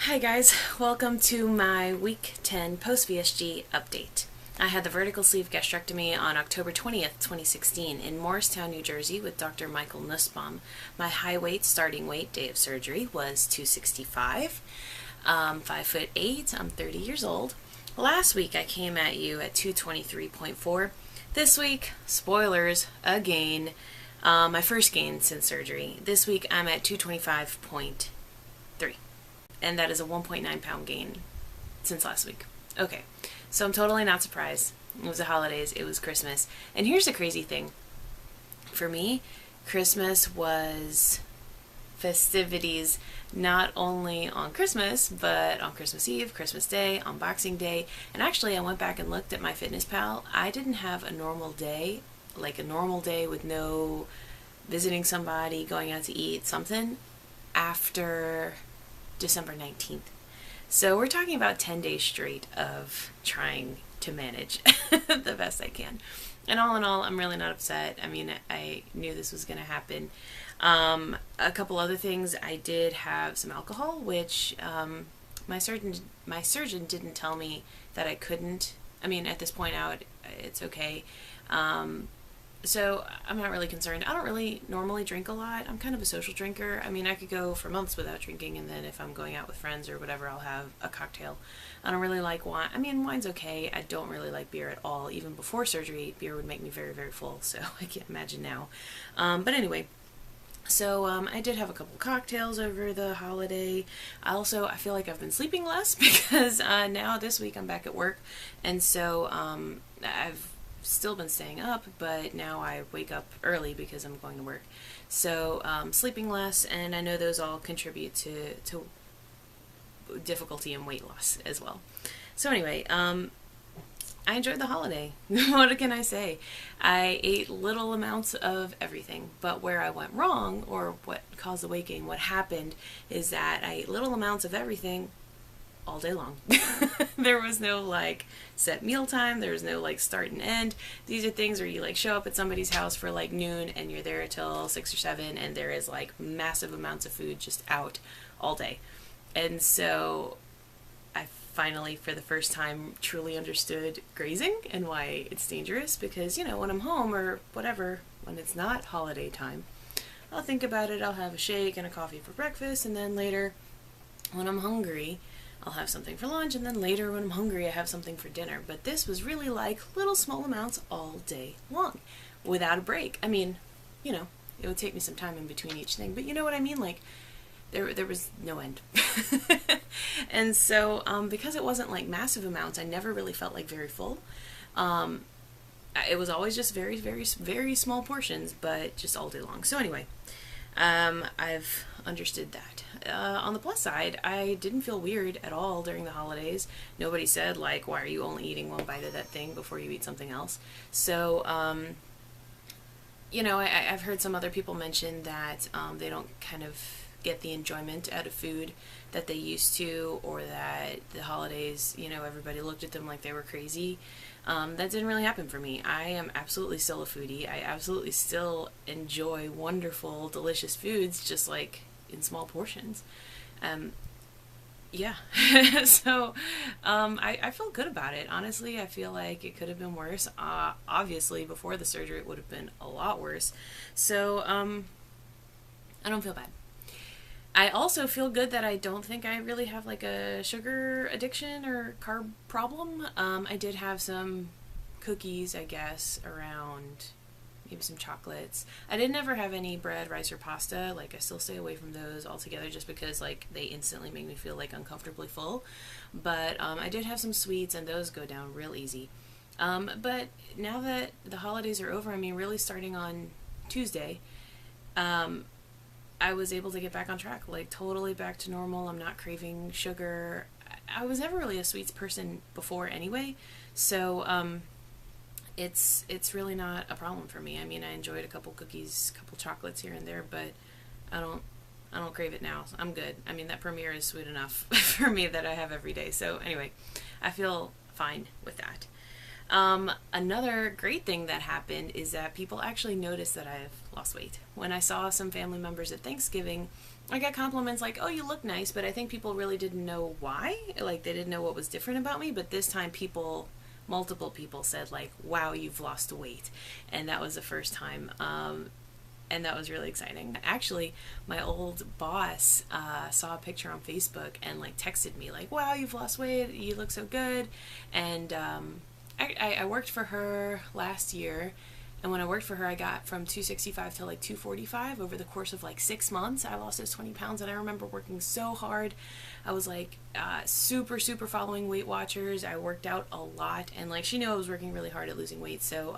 Hi guys, welcome to my week 10 post VSG update. I had the vertical sleeve gastrectomy on October 20th, 2016 in Morristown, New Jersey with Dr. Michael Nussbaum. My high weight starting weight day of surgery was 265. 5'8", I'm 30 years old. Last week I came at you at 223.4. This week, spoilers, again, my first gain since surgery. This week I'm at 225.3. And that is a 1.9 pound gain since last week. Okay, so I'm totally not surprised. It was the holidays, it was Christmas. And here's the crazy thing. For me, Christmas was festivities not only on Christmas, but on Christmas Eve, Christmas Day, on Boxing Day. And actually, I went back and looked at my FitnessPal. I didn't have a normal day, like a normal day with no visiting somebody, going out to eat, something, after December 19th. So we're talking about 10 days straight of trying to manage the best I can. And all in all, I'm really not upset. I mean, I knew this was going to happen. A couple other things, I did have some alcohol, which my surgeon didn't tell me that I couldn't. I mean, at this point out, it's okay. So I'm not really concerned. I don't really normally drink a lot. I'm kind of a social drinker. I mean, I could go for months without drinking, and then if I'm going out with friends or whatever, I'll have a cocktail. I don't really like wine. I mean, wine's okay. I don't really like beer at all. Even before surgery, beer would make me very, very full, so I can't imagine now. But anyway, so I did have a couple cocktails over the holiday. I feel like I've been sleeping less because now this week I'm back at work, and so I've still been staying up, but now I wake up early because I'm going to work. So sleeping less, and I know those all contribute to difficulty in weight loss as well. So anyway, I enjoyed the holiday. What can I say? I ate little amounts of everything, but where I went wrong, or what caused the weight gain, what happened is that I ate little amounts of everything all day long. There was no like set meal time. There was no like start and end. These are things where you like show up at somebody's house for like noon and you're there till 6 or 7, and there is like massive amounts of food just out all day. And so I finally, for the first time, truly understood grazing and why it's dangerous, because, you know, when I'm home or whatever, when it's not holiday time, I'll think about it. I'll have a shake and a coffee for breakfast, and then later when I'm hungry, I'll have something for lunch, and then later when I'm hungry, I have something for dinner. But this was really like little small amounts all day long without a break. I mean, you know, it would take me some time in between each thing, but you know what I mean? Like, there was no end. And so, because it wasn't like massive amounts, I never really felt like very full. It was always just very, very, very small portions, but just all day long. So anyway, I've understood that. On the plus side, I didn't feel weird at all during the holidays. Nobody said, like, why are you only eating one bite of that thing before you eat something else? So, you know, I've heard some other people mention that they don't kind of get the enjoyment out of food that they used to, or that the holidays, you know, everybody looked at them like they were crazy. That didn't really happen for me. I am absolutely still a foodie. I absolutely still enjoy wonderful, delicious foods, just like in small portions. Yeah. So I feel good about it. Honestly, I feel like it could have been worse. Obviously, before the surgery, it would have been a lot worse. So I don't feel bad. I also feel good that I don't think I really have like a sugar addiction or carb problem. I did have some cookies, I guess, around, maybe some chocolates. I did never have any bread, rice, or pasta. Like, I still stay away from those altogether just because like they instantly make me feel like uncomfortably full. But I did have some sweets, and those go down real easy. But now that the holidays are over, I mean, really starting on Tuesday, I was able to get back on track, like totally back to normal. I'm not craving sugar. I was never really a sweets person before anyway, so it's really not a problem for me. I mean, I enjoyed a couple cookies, a couple chocolates here and there, but I don't crave it now. I'm good. I mean, that Premier is sweet enough for me that I have every day. So anyway, I feel fine with that. Another great thing that happened is that people actually noticed that I've lost weight. When I saw some family members at Thanksgiving I got compliments like, oh, you look nice, but I think people really didn't know why. Like, they didn't know what was different about me, but this time multiple people said, like, wow, you've lost weight. And that was the first time. And that was really exciting. Actually, my old boss saw a picture on Facebook and, like, texted me, like, wow, you've lost weight, you look so good. And I worked for her last year. And when I worked for her, I got from 265 to like 245 over the course of like 6 months. I lost those 20 pounds, and I remember working so hard. I was like super following Weight Watchers. I worked out a lot, and like she knew I was working really hard at losing weight. So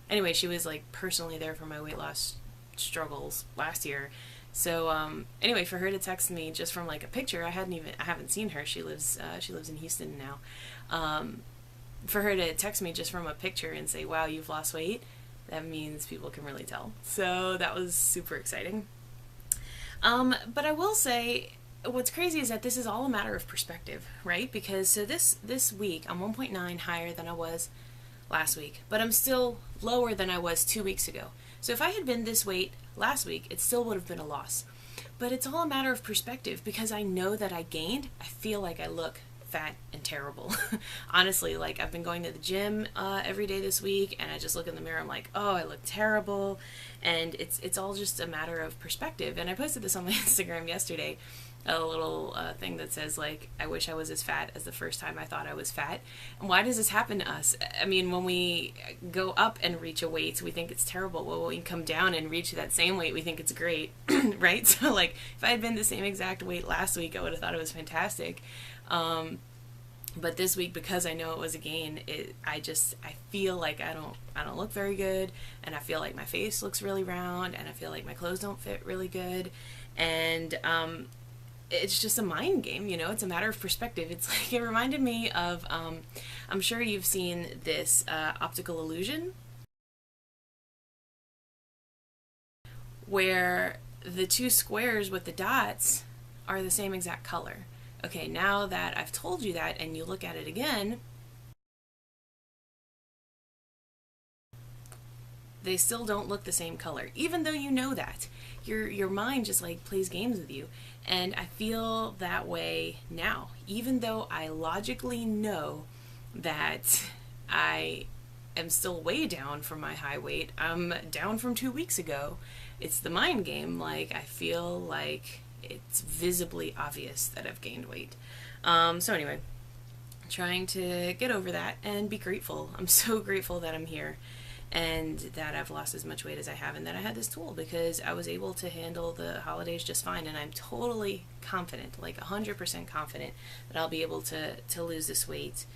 anyway, she was like personally there for my weight loss struggles last year. So anyway, for her to text me just from like a picture, I haven't seen her. She lives in Houston now. For her to text me just from a picture and say, wow, you've lost weight, that means people can really tell. So that was super exciting. But I will say, what's crazy is that this is all a matter of perspective, right? Because so this week, I'm 1.9 higher than I was last week, but I'm still lower than I was 2 weeks ago. So if I had been this weight last week, it still would have been a loss. But it's all a matter of perspective, because I know that I gained. I feel like I look fat and terrible. Honestly, like I've been going to the gym every day this week, and I just look in the mirror, I'm like, oh, I look terrible. And it's all just a matter of perspective. And I posted this on my Instagram yesterday, a little thing that says, like, I wish I was as fat as the first time I thought I was fat. And why does this happen to us? I mean, when we go up and reach a weight, we think it's terrible. Well, when we come down and reach that same weight, we think it's great, right? So, like, if I had been the same exact weight last week, I would have thought it was fantastic. But this week, because I know it was a gain, I feel like I don't look very good, and I feel like my face looks really round, and I feel like my clothes don't fit really good, and it's just a mind game, you know. It's a matter of perspective. It's like, it reminded me of I'm sure you've seen this optical illusion, where the two squares with the dots are the same exact color. Okay, now that I've told you that and you look at it again, they still don't look the same color, even though you know that. Your mind just like plays games with you. And I feel that way now, even though I logically know that I am still way down from my high weight. I'm down from 2 weeks ago. It's the mind game. Like, I feel like it's visibly obvious that I've gained weight. So anyway, trying to get over that and be grateful. I'm so grateful that I'm here and that I've lost as much weight as I have, and that I had this tool, because I was able to handle the holidays just fine. And I'm totally confident, like 100% confident, that I'll be able to lose this weight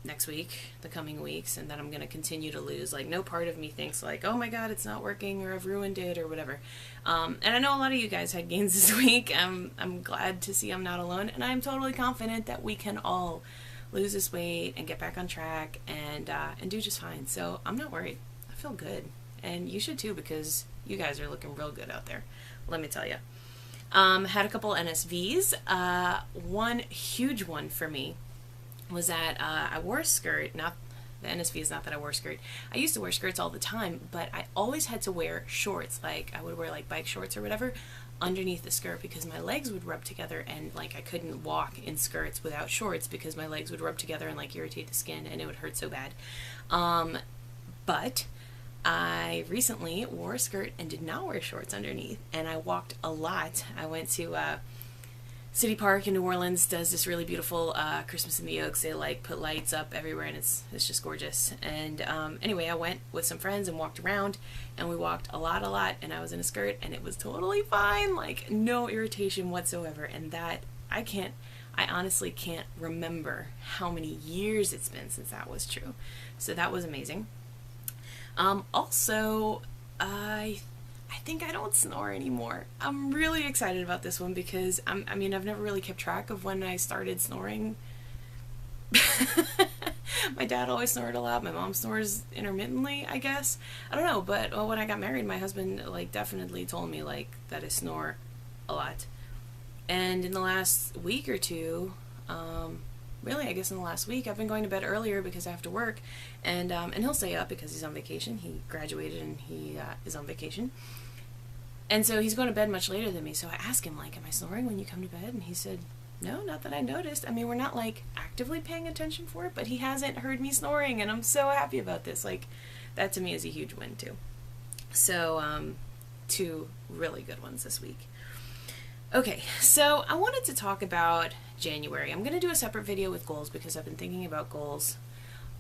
next week, the coming weeks, and that I'm going to continue to lose. Like, no part of me thinks like, oh my god, it's not working, or I've ruined it, or whatever. And I know a lot of you guys had gains this week. I'm glad to see I'm not alone, and I'm totally confident that we can all lose this weight and get back on track and do just fine. So I'm not worried. I feel good, and you should too, because you guys are looking real good out there, let me tell you. Had a couple NSVs. One huge one for me was that I wore a skirt. Not the NSV is not that I wore a skirt. I used to wear skirts all the time, but I always had to wear shorts. Like, I would wear like bike shorts or whatever underneath the skirt, because my legs would rub together, and like I couldn't walk in skirts without shorts, because my legs would rub together and like irritate the skin, and it would hurt so bad. But I recently wore a skirt and did not wear shorts underneath, and I walked a lot. I went to City Park in New Orleans, does this really beautiful Christmas in the Oaks. They like put lights up everywhere, and it's just gorgeous. And anyway, I went with some friends and walked around, and we walked a lot, and I was in a skirt, and it was totally fine, like no irritation whatsoever. And that, I honestly can't remember how many years it's been since that was true. So that was amazing. Also, I think I don't snore anymore. I'm really excited about this one, because I mean, I've never really kept track of when I started snoring. My dad always snored a lot. My mom snores intermittently, I guess. I don't know, but when I got married, my husband like definitely told me like that I snore a lot. And in the last week or two, really, I guess in the last week, I've been going to bed earlier because I have to work, and he'll stay up because he's on vacation. He graduated and he is on vacation. And so he's going to bed much later than me. So I asked him, like, am I snoring when you come to bed? And he said, no, not that I noticed. I mean, we're not like actively paying attention for it, but he hasn't heard me snoring, and I'm so happy about this. Like, that to me is a huge win too. So, 2 really good ones this week. Okay, so I wanted to talk about January. I'm going to do a separate video with goals because I've been thinking about goals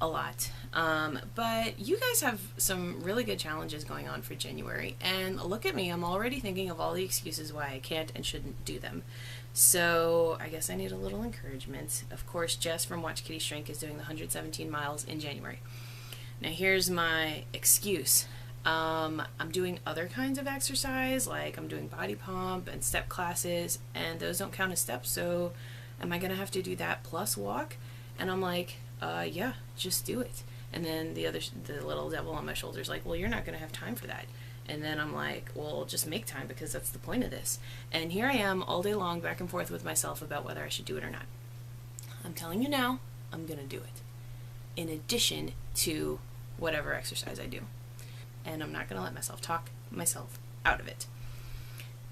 a lot. But you guys have some really good challenges going on for January, and look at me, I'm already thinking of all the excuses why I can't and shouldn't do them. So I guess I need a little encouragement. Of course, Jess from Watch Kitty Shrink is doing the 117 miles in January. Now here's my excuse. I'm doing other kinds of exercise, like I'm doing body pump and step classes, and those don't count as steps, so am I gonna have to do that plus walk? And I'm like, yeah, just do it. And then the little devil on my shoulder is like, well, you're not gonna have time for that. And then I'm like, well, just make time, because that's the point of this. And here I am all day long back and forth with myself about whether I should do it or not. I'm telling you now, I'm gonna do it, in addition to whatever exercise I do. And I'm not going to let myself talk myself out of it.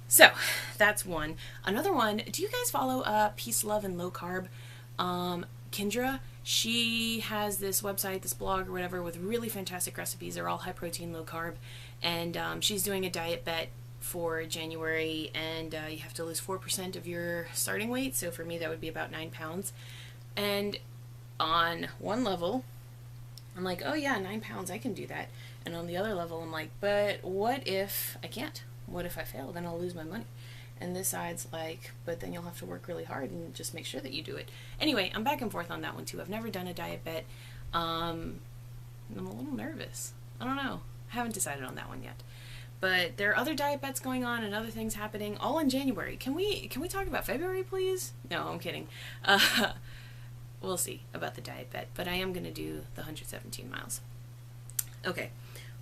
So, that's one. Another one, do you guys follow Peace, Love, and Low Carb? Kendra, she has this website, this blog or whatever, with really fantastic recipes. They're all high protein, low carb. And she's doing a diet bet for January, and you have to lose 4% of your starting weight. So for me, that would be about 9 pounds. And on one level, I'm like, oh yeah, 9 pounds, I can do that. And on the other level, I'm like, but what if I can't? What if I fail? Then I'll lose my money. And this side's like, but then you'll have to work really hard and just make sure that you do it. Anyway, I'm back and forth on that one too. I've never done a diet bet. I'm a little nervous. I don't know. I haven't decided on that one yet. But there are other diet bets going on and other things happening all in January. Can we talk about February, please? No, I'm kidding. We'll see about the diet bet, but I am going to do the 117 miles. Okay,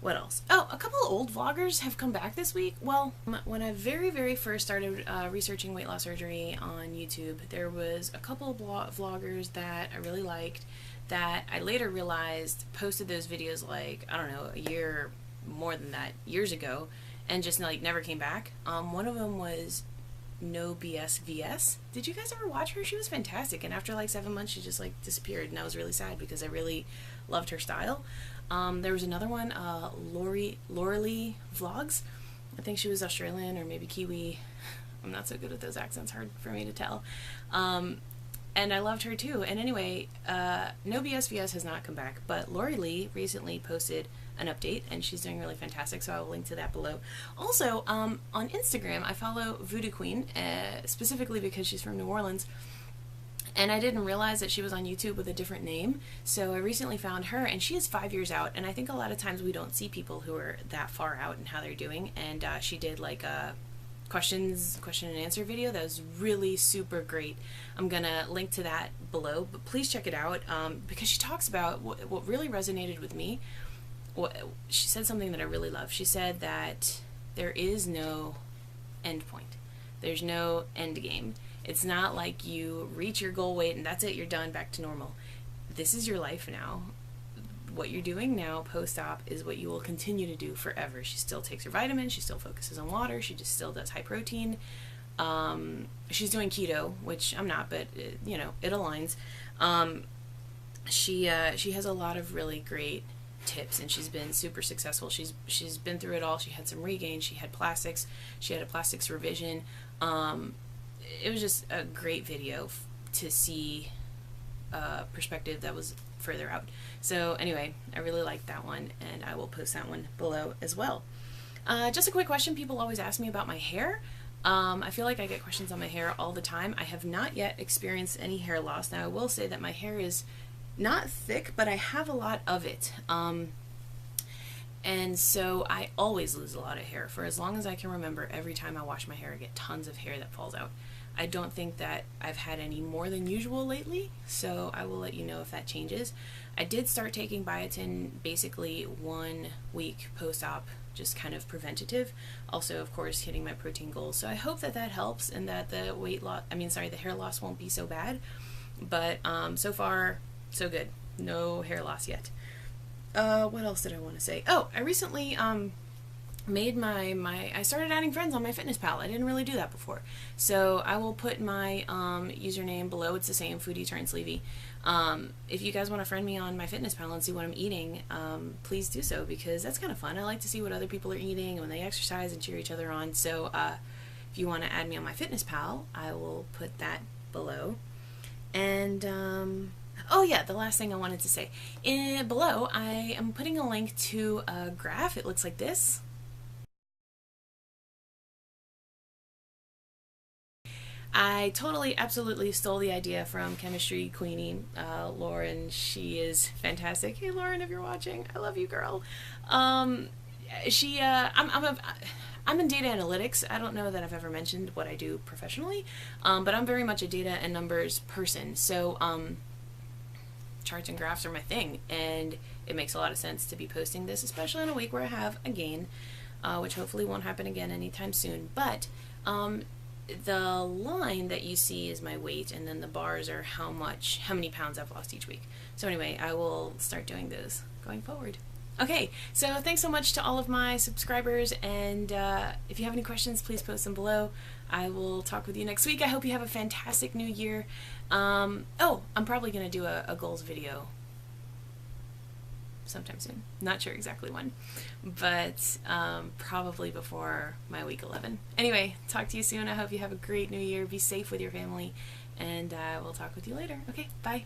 what else? Oh, a couple of old vloggers have come back this week. Well, when I very first started researching weight loss surgery on YouTube, there was a couple of vloggers that I really liked that I later realized posted those videos like, I don't know, a year, more than that, years ago, and just like never came back. One of them was No BS VS. Did you guys ever watch her? She was fantastic, and after like 7 months she just like disappeared, and I was really sad because I really loved her style. There was another one, Lauralee Vlogs. I think she was Australian or maybe Kiwi. I'm not so good at those accents, hard for me to tell. And I loved her too. And anyway, No BS VS has not come back, but Lauralee recently posted an update, and she's doing really fantastic, so I will link to that below. Also, on Instagram, I follow Voodoo Queen, specifically because she's from New Orleans, and I didn't realize that she was on YouTube with a different name, so I recently found her, and she is 5 years out, and I think a lot of times we don't see people who are that far out and how they're doing, and she did like a question and answer video that was really super great. I'm gonna link to that below, but please check it out, because she talks about what really resonated with me. She said something that I really love. She said that there is no end point. There's no end game. It's not like you reach your goal weight and that's it, you're done, back to normal. This is your life now. What you're doing now post-op is what you will continue to do forever. She still takes her vitamins, she still focuses on water, she just still does high protein. She's doing keto, which I'm not, but you know, it aligns. She has a lot of really great tips, and she's been super successful. She's been through it all. She had some regain, she had plastics, she had a plastics revision. It was just a great video to see perspective that was further out. So anyway, I really liked that one, and I will post that one below as well. Just a quick question. People always ask me about my hair. I feel like I get questions on my hair all the time. I have not yet experienced any hair loss. Now I will say that my hair is not thick, but I have a lot of it. And so I always lose a lot of hair. For as long as I can remember, every time I wash my hair, I get tons of hair that falls out. I don't think that I've had any more than usual lately, so I will let you know if that changes. I did start taking biotin basically 1 week post-op, just kind of preventative. Also, of course, hitting my protein goals. So I hope that that helps and that the the hair loss won't be so bad. But so far, so good. No hair loss yet. What else did I want to say? Oh, I recently made I started adding friends on my Fitness Pal. I didn't really do that before. So I will put my username below. It's the same, Foodie Turns Levy. If you guys want to friend me on my Fitness Pal and see what I'm eating, please do so, because that's kind of fun. I like to see what other people are eating and when they exercise and cheer each other on. So if you want to add me on my Fitness Pal, I will put that below. And oh yeah, the last thing I wanted to say. Below, I am putting a link to a graph. It looks like this. I totally, absolutely stole the idea from Chemistry Queenie, Lauren. She is fantastic. Hey, Lauren, if you're watching, I love you, girl. I'm in data analytics. I don't know that I've ever mentioned what I do professionally, but I'm very much a data and numbers person. So charts and graphs are my thing, and it makes a lot of sense to be posting this, especially in a week where I have a gain, which hopefully won't happen again anytime soon. But the line that you see is my weight, and then the bars are how many pounds I've lost each week. So anyway, I will start doing those going forward. Okay, so thanks so much to all of my subscribers, and if you have any questions, please post them below. I will talk with you next week. I hope you have a fantastic new year. Oh, I'm probably going to do a goals video sometime soon. Not sure exactly when, but probably before my week 11. Anyway, talk to you soon. I hope you have a great new year. Be safe with your family, and we'll talk with you later. Okay, bye.